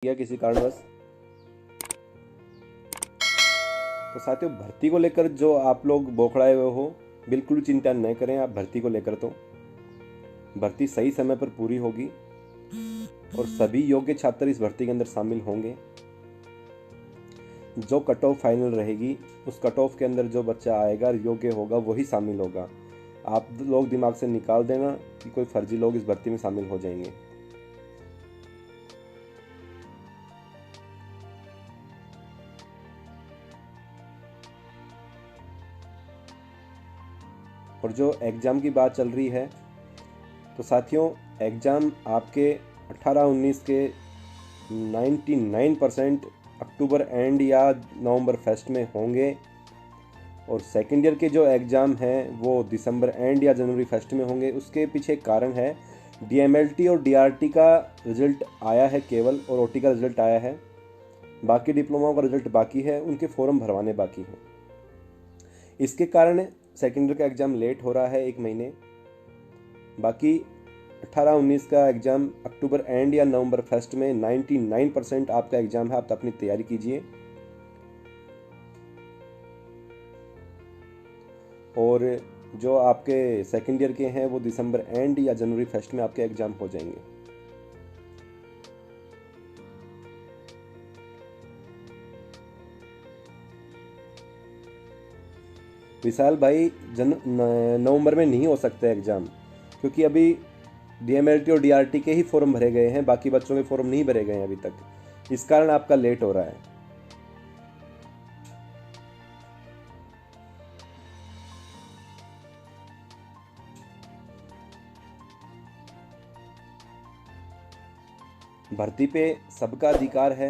किया किसी कारणवश। तो साथियों, भर्ती को लेकर जो आप लोग बौखलाए हुए हो, बिल्कुल चिंता न करें आप भर्ती को लेकर। तो भर्ती सही समय पर पूरी होगी और सभी योग्य छात्र इस भर्ती के अंदर शामिल होंगे। जो कट ऑफ फाइनल रहेगी, उस कट ऑफ के अंदर जो बच्चा आएगा, योग्य होगा, वही शामिल होगा। आप लोग दिमाग से निकाल देना कि कोई फर्जी लोग इस भर्ती में शामिल हो जाएंगे। और जो एग्ज़ाम की बात चल रही है, तो साथियों एग्ज़ाम आपके 18-19 के 99% अक्टूबर एंड या नवंबर फर्स्ट में होंगे। और सेकेंड ईयर के जो एग्ज़ाम हैं वो दिसंबर एंड या जनवरी फर्स्ट में होंगे। उसके पीछे एक कारण है, डीएमएलटी और डीआरटी का रिज़ल्ट आया है केवल, और ओटी का रिज़ल्ट आया है। बाकी डिप्लोमा का रिज़ल्ट बाकी है, उनके फॉर्म भरवाने बाकी हैं। इसके कारण सेकेंड ईयर का एग्ज़ाम लेट हो रहा है 1 महीने। बाकी 18-19 का एग्ज़ाम अक्टूबर एंड या नवंबर फर्स्ट में 99% आपका एग्ज़ाम है। आप अपनी तैयारी कीजिए। और जो आपके सेकेंड ईयर के हैं वो दिसंबर एंड या जनवरी फर्स्ट में आपके एग्ज़ाम हो जाएंगे। विशाल भाई, नवंबर में नहीं हो सकता एग्ज़ाम, क्योंकि अभी डीएमएलटी और डीआरटी के ही फॉर्म भरे गए हैं, बाकी बच्चों के फॉर्म नहीं भरे गए हैं अभी तक। इस कारण आपका लेट हो रहा है। भर्ती पे सबका अधिकार है।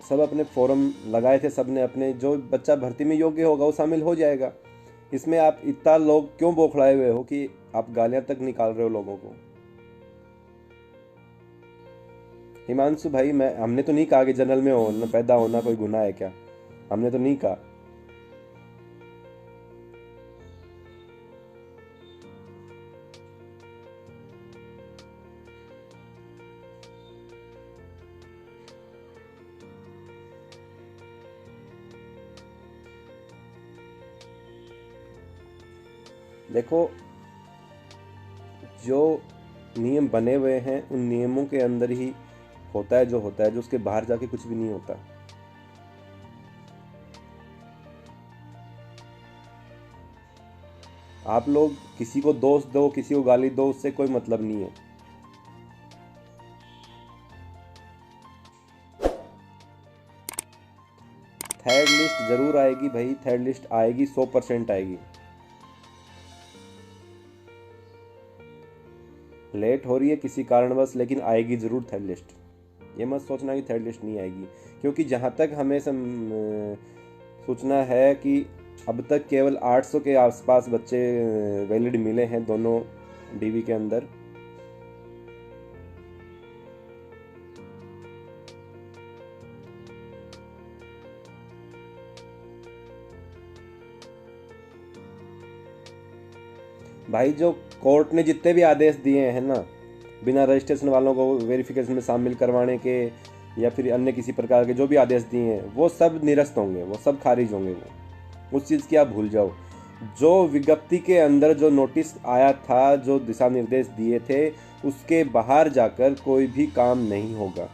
सब अपने फॉर्म लगाए थे, सब ने अपने। जो बच्चा भर्ती में योग्य होगा वो शामिल हो जाएगा। इसमें आप इतना लोग क्यों बौखलाए हुए हो कि आप गालियां तक निकाल रहे हो लोगों को। हिमांशु भाई, हमने तो नहीं कहा कि जनरल में होना, पैदा होना कोई गुनाह है क्या। हमने तो नहीं कहा। देखो, जो नियम बने हुए हैं उन नियमों के अंदर ही होता है जो होता है, जो उसके बाहर जाके कुछ भी नहीं होता। आप लोग किसी को दोष दो, किसी को गाली दो, उससे कोई मतलब नहीं है। थर्ड लिस्ट जरूर आएगी भाई, थर्ड लिस्ट आएगी, 100% आएगी। लेट हो रही है किसी कारणवश, लेकिन आएगी ज़रूर थर्ड लिस्ट। ये मत सोचना कि थर्ड लिस्ट नहीं आएगी, क्योंकि जहाँ तक हमें सूचना है कि अब तक केवल 800 के आसपास बच्चे वैलिड मिले हैं दोनों डीवी के अंदर। भाई, जो कोर्ट ने जितने भी आदेश दिए हैं ना, बिना रजिस्ट्रेशन वालों को वेरिफिकेशन में शामिल करवाने के या फिर अन्य किसी प्रकार के जो भी आदेश दिए हैं, वो सब निरस्त होंगे, वो सब खारिज होंगे। वो उस चीज़ की आप भूल जाओ। जो विज्ञप्ति के अंदर जो नोटिस आया था, जो दिशा निर्देश दिए थे, उसके बाहर जाकर कोई भी काम नहीं होगा।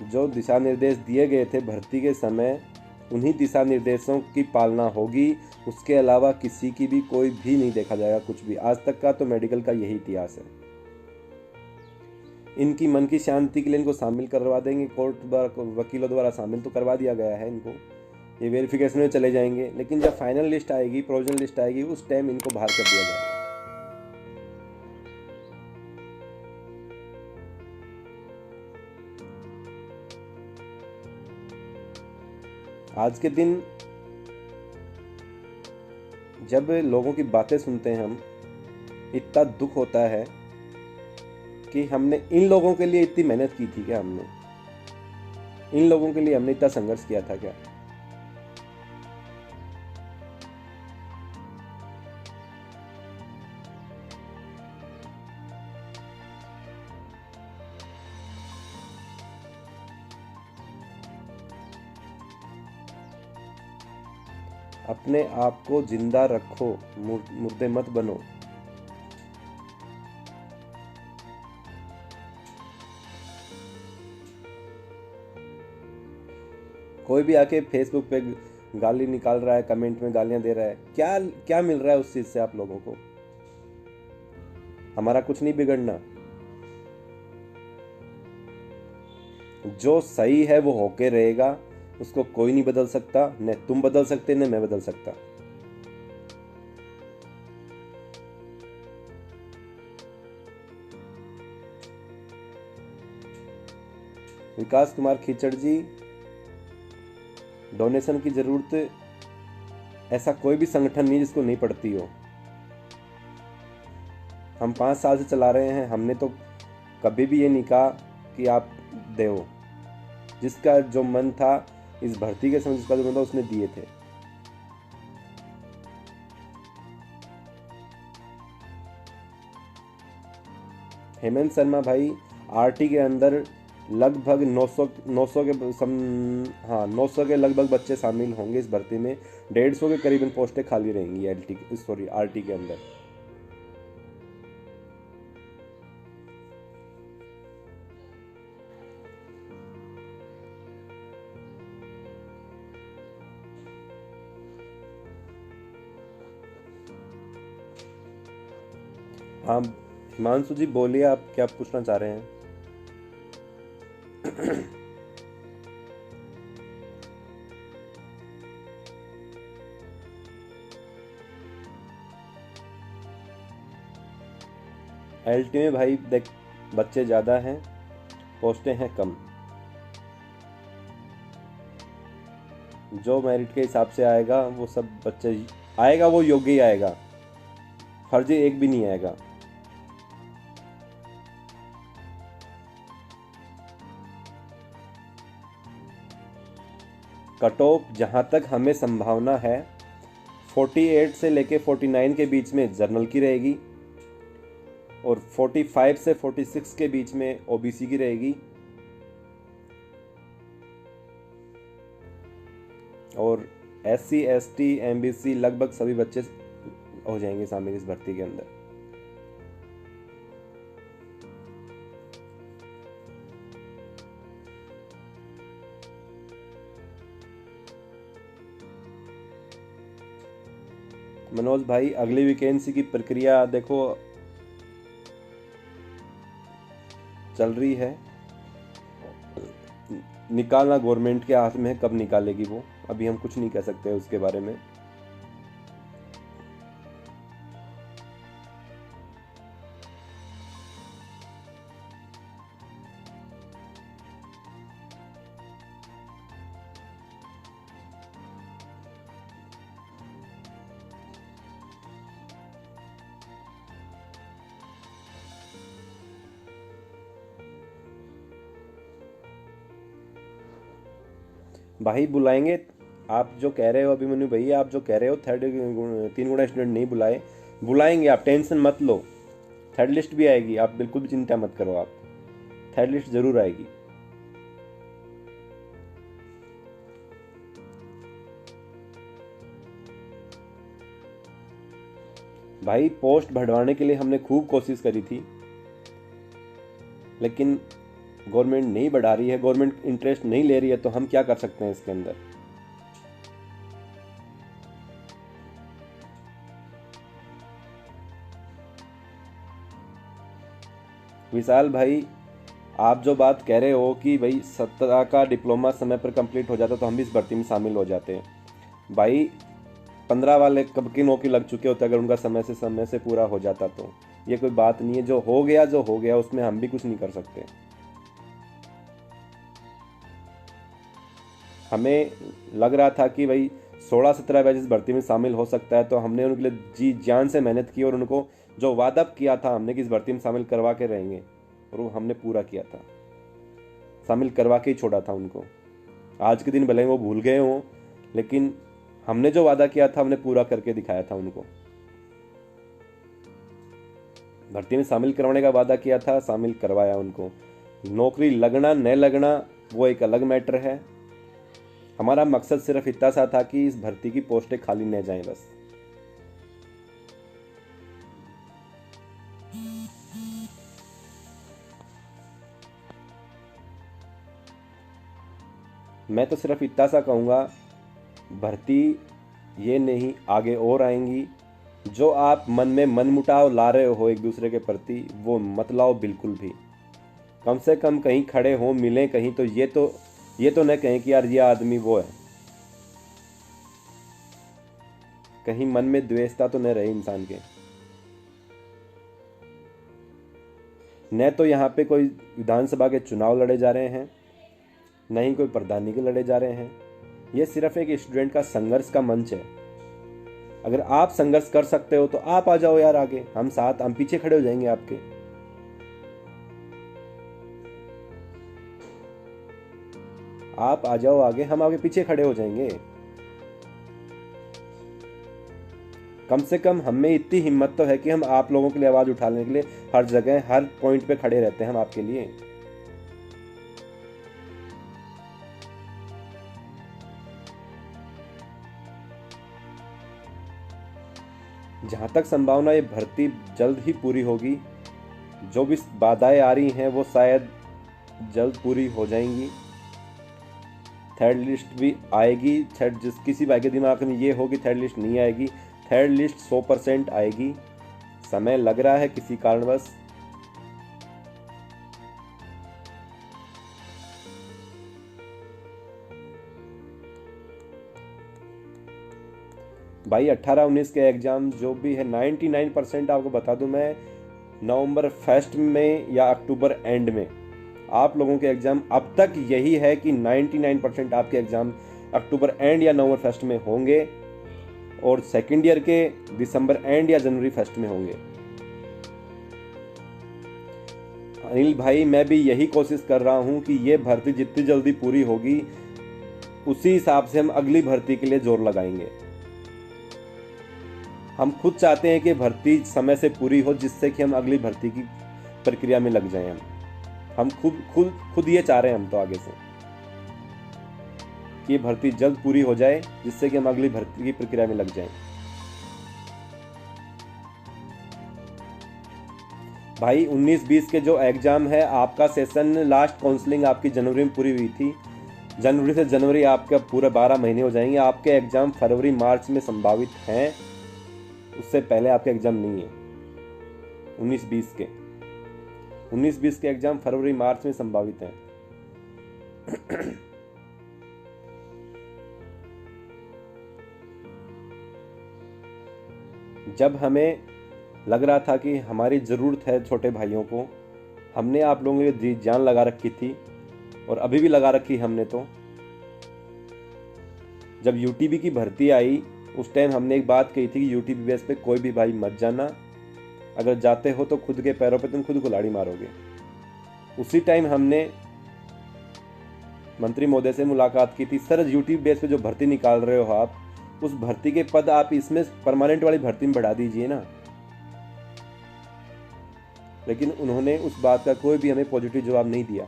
जो दिशा निर्देश दिए गए थे भर्ती के समय, उन्हीं दिशा निर्देशों की पालना होगी। उसके अलावा किसी की भी कोई भी नहीं देखा जाएगा कुछ भी। आज तक का तो मेडिकल का यही इतिहास है। इनकी मन की शांति के लिए इनको शामिल करवा देंगे, कोर्ट वकीलों द्वारा शामिल तो करवा दिया गया है इनको। ये वेरिफिकेशन में चले जाएंगे, लेकिन जब फाइनल लिस्ट आएगी, प्रोविजनल लिस्ट आएगी, उस टाइम इनको बाहर कर दिया जाएगा। आज के दिन जब लोगों की बातें सुनते हैं हम, इतना दुख होता है कि हमने इन लोगों के लिए इतनी मेहनत की थी क्या। इन लोगों के लिए हमने इतना संघर्ष किया था क्या। अपने आप को जिंदा रखो, मुर्दे मत बनो। कोई भी आके फेसबुक पे गाली निकाल रहा है, कमेंट में गालियां दे रहा है, क्या क्या मिल रहा है उस चीज से आप लोगों को? हमारा कुछ नहीं बिगड़ना। जो सही है वो होके रहेगा, उसको कोई नहीं बदल सकता, न तुम बदल सकते न मैं बदल सकता। विकास कुमार खिचड़ जी, डोनेशन की जरूरत ऐसा कोई भी संगठन नहीं जिसको नहीं पड़ती हो। हम 5 साल से चला रहे हैं, हमने तो कभी भी ये नहीं कहा कि आप दो। जिसका जो मन था इस भर्ती के समय, जिसका जो मन था उसने दिए थे। हेमंत शर्मा भाई, आरटी के अंदर लगभग 900 के लगभग बच्चे शामिल होंगे इस भर्ती में। 150 के करीबन पोस्टें खाली रहेंगी आरटी के अंदर। हाँ हिमांशु जी बोलिए, आप क्या पूछना चाह रहे हैं? एलटी में भाई देख, बच्चे ज़्यादा हैं, पोस्टें हैं कम। जो मेरिट के हिसाब से आएगा वो सब बच्चे आएगा, वो योग्य ही आएगा, फर्जी एक भी नहीं आएगा। कट ऑफ जहाँ तक हमें संभावना है 48 से लेके 49 के बीच में जर्नल की रहेगी, और 45 से 46 के बीच में ओबीसी की रहेगी, और एससी एसटी एमबीसी लगभग सभी बच्चे हो जाएंगे शामिल इस भर्ती के अंदर। मनोज भाई, अगली वैकेंसी की प्रक्रिया देखो चल रही है, निकालना गवर्नमेंट के हाथ में है, कब निकालेगी वो अभी हम कुछ नहीं कह सकते उसके बारे में। भाई बुलाएंगे, आप जो कह रहे हो अभिमन्यु भैया, आप जो कह रहे हो 3 गुना स्टूडेंट नहीं बुलाए, बुलाएंगे, आप टेंशन मत लो। थर्ड लिस्ट भी आएगी, आप बिल्कुल भी चिंता मत करो, आप थर्ड लिस्ट जरूर आएगी। भाई पोस्ट बढ़वाने के लिए हमने खूब कोशिश करी थी, लेकिन गवर्नमेंट नहीं बढ़ा रही है, गवर्नमेंट इंटरेस्ट नहीं ले रही है, तो हम क्या कर सकते हैं इसके अंदर? विशाल भाई, आप जो बात कह रहे हो कि भाई 17 का डिप्लोमा समय पर कंप्लीट हो जाता तो हम भी इस भर्ती में शामिल हो जाते हैं। भाई 15 वाले कब की नौकरी लग चुके होते अगर उनका समय से पूरा हो जाता तो। ये कोई बात नहीं है, जो हो गया उसमें हम भी कुछ नहीं कर सकते। हमें लग रहा था कि भाई 16-17 बैच इस भर्ती में शामिल हो सकता है, तो हमने उनके लिए जी जान से मेहनत की, और उनको जो वादा किया था हमने कि इस भर्ती में शामिल करवा के रहेंगे, और वो हमने पूरा किया था, शामिल करवा के ही छोड़ा था उनको। आज के दिन भले वो भूल गए हों, लेकिन हमने जो वादा किया था हमने पूरा करके दिखाया था उनको। भर्ती में शामिल करवाने का वादा किया था, शामिल करवाया उनको। नौकरी लगना न लगना वो एक अलग मैटर है, हमारा मकसद सिर्फ इतना सा था कि इस भर्ती की पोस्टें खाली न जाएं बस। मैं तो सिर्फ इतना सा कहूँगा, भर्ती ये नहीं आगे और आएंगी। जो आप मन में मनमुटाव ला रहे हो एक दूसरे के प्रति, वो मत लाओ बिल्कुल भी। कम से कम कहीं खड़े हो, मिलें कहीं, तो ये तो न कहें कि यार ये आदमी वो है। कहीं मन में द्वेषता तो न रहे इंसान के। न तो यहाँ पे कोई विधानसभा के चुनाव लड़े जा रहे हैं, न ही कोई प्रधानी के लड़े जा रहे हैं। ये सिर्फ एक स्टूडेंट का संघर्ष का मंच है। अगर आप संघर्ष कर सकते हो तो आप आ जाओ यार आगे, हम पीछे खड़े हो जाएंगे आपके। आप आ जाओ आगे, हम आगे पीछे खड़े हो जाएंगे। कम से कम हम में इतनी हिम्मत तो है कि हम आप लोगों के लिए आवाज उठाने के लिए हर जगह हर पॉइंट पे खड़े रहते हैं हम आपके लिए। जहां तक संभावना ये भर्ती जल्द ही पूरी होगी। जो भी बाधाएं आ रही हैं वो शायद जल्द पूरी हो जाएंगी। थर्ड लिस्ट भी आएगी। किसी भाई के दिमाग में ये हो कि थर्ड लिस्ट नहीं आएगी, थर्ड लिस्ट 100% आएगी। समय लग रहा है किसी कारणवश। भाई 18-19 के एग्जाम जो भी है 99% आपको बता दूं मैं, नवंबर फर्स्ट में या अक्टूबर एंड में आप लोगों के एग्जाम अब तक यही है कि 99% आपके एग्जाम अक्टूबर एंड या नवंबर फर्स्ट में होंगे और सेकेंड ईयर के दिसंबर एंड या जनवरी फर्स्ट में होंगे। अनिल भाई मैं भी यही कोशिश कर रहा हूं कि ये भर्ती जितनी जल्दी पूरी होगी उसी हिसाब से हम अगली भर्ती के लिए जोर लगाएंगे। हम खुद चाहते हैं कि भर्ती समय से पूरी हो जिससे कि हम अगली भर्ती की प्रक्रिया में लग जाएं। हम खुद ये चाह रहे हैं हम तो आगे से कि भर्ती जल्द पूरी हो जाए जिससे कि हम अगली भर्ती की प्रक्रिया में लग जाएं। भाई 19-20 के जो एग्जाम है, आपका सेशन लास्ट काउंसलिंग आपकी जनवरी में पूरी हुई थी। जनवरी से जनवरी आपका पूरे 12 महीने हो जाएंगे। आपके एग्जाम फरवरी मार्च में संभावित हैं, उससे पहले आपके एग्जाम नहीं है। 19-20 के एग्जाम फरवरी मार्च में संभावित हैं। जब हमें लग रहा था कि हमारी ज़रूरत है छोटे भाइयों को, हमने आप लोगों के लिए जान लगा रखी थी और अभी भी लगा रखी हमने। तो जब यूटीबी की भर्ती आई उस टाइम हमने एक बात कही थी कि यूटीबी बेस पे कोई भी भाई मत जाना, अगर जाते हो तो खुद के पैरों पे तुम खुद कुल्हाड़ी मारोगे। उसी टाइम हमने मंत्री महोदय से मुलाकात की थी। सर यूटीबी बेस पे जो भर्ती निकाल रहे हो आप, उस भर्ती के पद आप इसमें परमानेंट वाली भर्ती में बढ़ा दीजिए ना। लेकिन उन्होंने उस बात का कोई भी हमें पॉजिटिव जवाब नहीं दिया।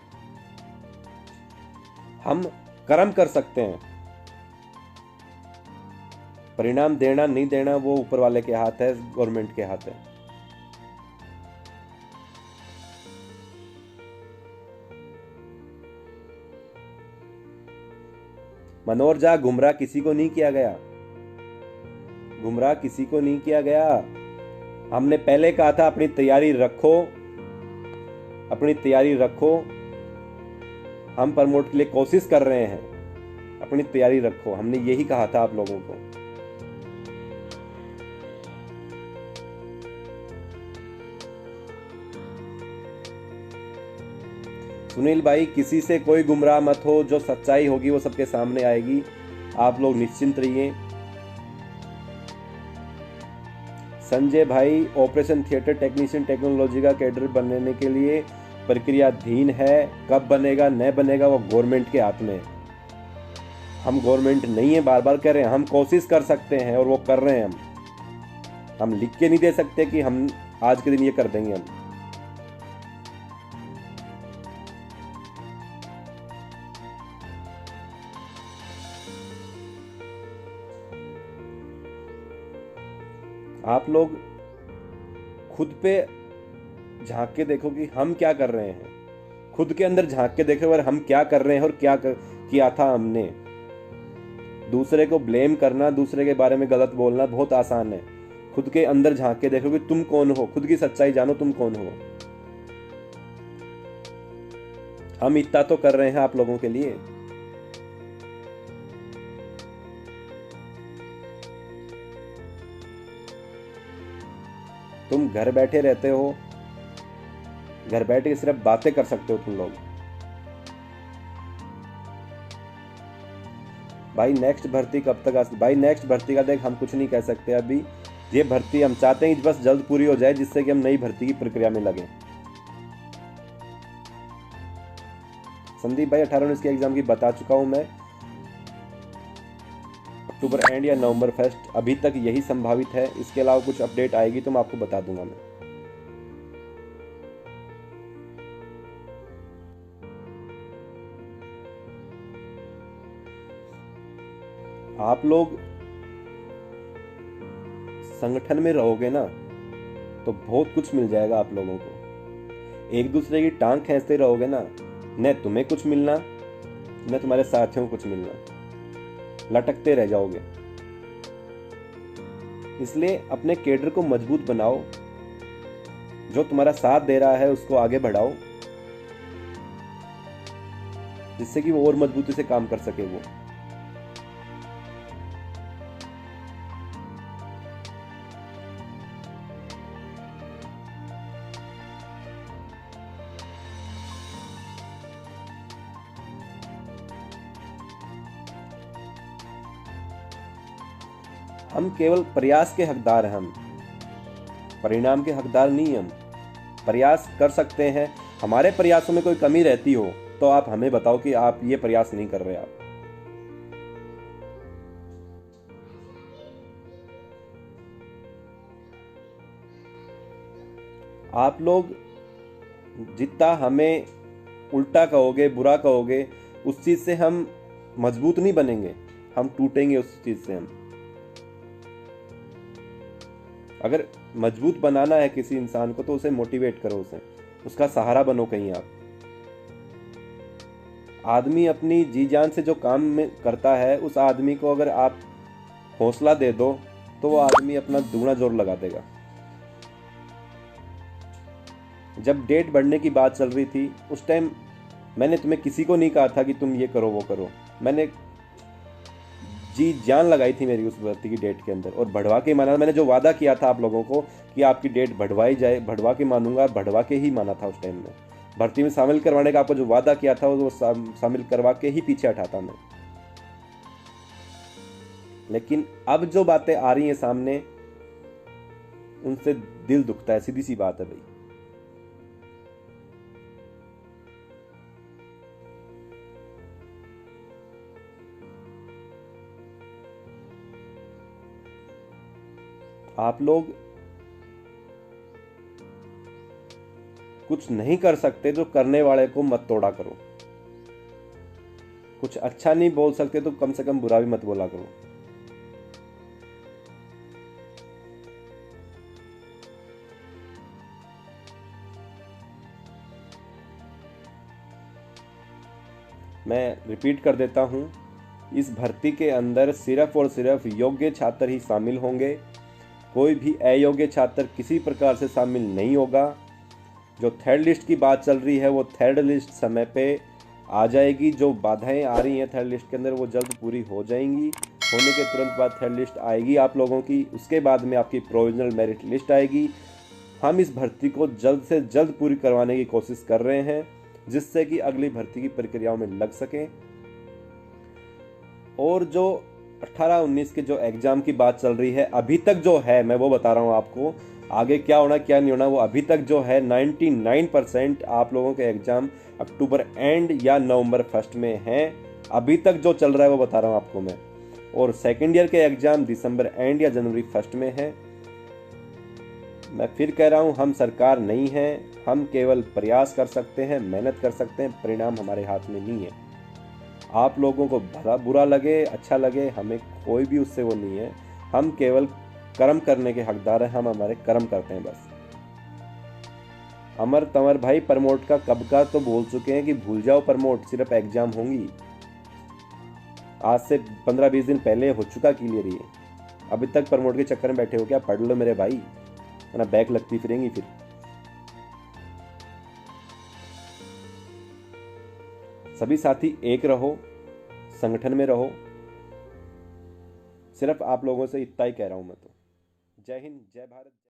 हम कर्म कर सकते हैं, परिणाम देना नहीं देना वो ऊपर वाले के हाथ है, गवर्नमेंट के हाथ है। मनोहर झा, गुमराह किसी को नहीं किया गया, गुमराह किसी को नहीं किया गया। हमने पहले कहा था अपनी तैयारी रखो, अपनी तैयारी रखो। हम प्रमोट के लिए कोशिश कर रहे हैं, अपनी तैयारी रखो। हमने यही कहा था आप लोगों को। सुनील भाई, किसी से कोई गुमराह मत हो, जो सच्चाई होगी वो सबके सामने आएगी। आप लोग निश्चिंत रहिए। संजय भाई, ऑपरेशन थिएटर टेक्नीशियन टेक्नोलॉजी का कैडर बनने के लिए प्रक्रियाधीन है। कब बनेगा न बनेगा वो गवर्नमेंट के हाथ में। हम गवर्नमेंट नहीं है, बार बार कह रहे हैं। हम कोशिश कर सकते हैं और वो कर रहे हैं। हम लिख के नहीं दे सकते कि हम आज के दिन ये कर देंगे। हम आप लोग खुद पे झांक के देखो कि हम क्या कर रहे हैं, खुद के अंदर झांक के देखो और हम क्या कर रहे हैं और किया था हमने। दूसरे को ब्लेम करना, दूसरे के बारे में गलत बोलना बहुत आसान है। खुद के अंदर झांक के देखो कि तुम कौन हो, खुद की सच्चाई जानो, तुम कौन हो। हम इतना तो कर रहे हैं आप लोगों के लिए। तुम घर बैठे रहते हो, घर बैठे के सिर्फ बातें कर सकते हो तुम लोग। भाई नेक्स्ट भर्ती कब तक भाई नेक्स्ट भर्ती का देख हम कुछ नहीं कह सकते अभी। ये भर्ती हम चाहते हैं बस जल्द पूरी हो जाए, जिससे कि हम नई भर्ती की प्रक्रिया में लगे। संदीप भाई 18-19 के एग्जाम की बता चुका हूं मैं। अक्टूबर एंड या नवंबर फर्स्ट अभी तक यही संभावित है। इसके अलावा कुछ अपडेट आएगी तो मैं आपको बता दूंगा मैं। आप लोग संगठन में रहोगे ना तो बहुत कुछ मिल जाएगा आप लोगों को। एक दूसरे की टांग खींचते रहोगे ना, न तुम्हें कुछ मिलना न तुम्हारे साथियों को कुछ मिलना, लटकते रह जाओगे। इसलिए अपने कैडर को मजबूत बनाओ, जो तुम्हारा साथ दे रहा है उसको आगे बढ़ाओ, जिससे कि वो और मजबूती से काम कर सके। वो हम केवल प्रयास के हकदार हैं, हम परिणाम के हकदार नहीं। हम प्रयास कर सकते हैं। हमारे प्रयासों में कोई कमी रहती हो तो आप हमें बताओ कि आप ये प्रयास नहीं कर रहे। आप लोग जितना हमें उल्टा कहोगे, बुरा कहोगे, उस चीज से हम मजबूत नहीं बनेंगे, हम टूटेंगे उस चीज से। हम अगर मजबूत बनाना है किसी इंसान को तो उसे मोटिवेट करो, उसे उसका सहारा बनो कहीं। आप आदमी अपनी जी जान से जो काम में करता है, उस आदमी को अगर आप हौसला दे दो तो वो आदमी अपना दुगना जोर लगा देगा। जब डेट बढ़ने की बात चल रही थी उस टाइम मैंने तुम्हें किसी को नहीं कहा था कि तुम ये करो वो करो। मैंने जी जान लगाई थी मेरी उस भर्ती की डेट के अंदर, और बढ़वा के माना। मैंने जो वादा किया था आप लोगों को कि आपकी डेट बढ़वाई जाए, बढ़वा के मानूंगा, बढ़वा के ही माना था। उस टाइम में भर्ती में शामिल करवाने का आपको जो वादा किया था वो शामिल करवा के ही पीछे हटा था मैं। लेकिन अब जो बातें आ रही हैं सामने, उनसे दिल दुखता है, सीधी सी बात है भाई। आप लोग कुछ नहीं कर सकते तो करने वाले को मत तोड़ा करो। कुछ अच्छा नहीं बोल सकते तो कम से कम बुरा भी मत बोला करो। मैं रिपीट कर देता हूं, इस भर्ती के अंदर सिर्फ और सिर्फ योग्य छात्र ही शामिल होंगे। कोई भी अयोग्य छात्र किसी प्रकार से शामिल नहीं होगा। जो थर्ड लिस्ट की बात चल रही है वो थर्ड लिस्ट समय पे आ जाएगी। जो बाधाएं आ रही हैं थर्ड लिस्ट के अंदर वो जल्द पूरी हो जाएंगी। होने के तुरंत बाद थर्ड लिस्ट आएगी आप लोगों की। उसके बाद में आपकी प्रोविजनल मेरिट लिस्ट आएगी। हम इस भर्ती को जल्द से जल्द पूरी करवाने की कोशिश कर रहे हैं, जिससे कि अगली भर्ती की प्रक्रियाओं में लग सकें। और जो 18-19 के जो एग्जाम की बात चल रही है अभी तक जो है, मैं वो बता रहा हूँ आपको। आगे क्या होना क्या नहीं होना वो अभी तक जो है 99% आप लोगों के एग्जाम अक्टूबर एंड या नवंबर फर्स्ट में हैं। अभी तक जो चल रहा है वो बता रहा हूँ आपको मैं। और सेकेंड ईयर के एग्जाम दिसंबर एंड या जनवरी फर्स्ट में है। मैं फिर कह रहा हूँ, हम सरकार नहीं है, हम केवल प्रयास कर सकते हैं, मेहनत कर सकते हैं, परिणाम हमारे हाथ में नहीं है। आप लोगों को भला बुरा लगे अच्छा लगे, हमें कोई भी उससे वो नहीं है। हम केवल कर्म करने के हकदार हैं हम, हमारे कर्म करते हैं बस। अमर तंवर भाई प्रमोट का कब का तो बोल चुके हैं कि भूल जाओ प्रमोट, सिर्फ एग्जाम होंगी। आज से 15-20 दिन पहले हो चुका क्लियर ये। अभी तक प्रमोट के चक्कर में बैठे हो क्या? पढ़ लो मेरे भाई, वरना बैक लगती फिरेंगी फिर। सभी साथी एक रहो, संगठन में रहो। सिर्फ आप लोगों से इतना ही कह रहा हूं मैं तो। जय हिंद, जय भारत।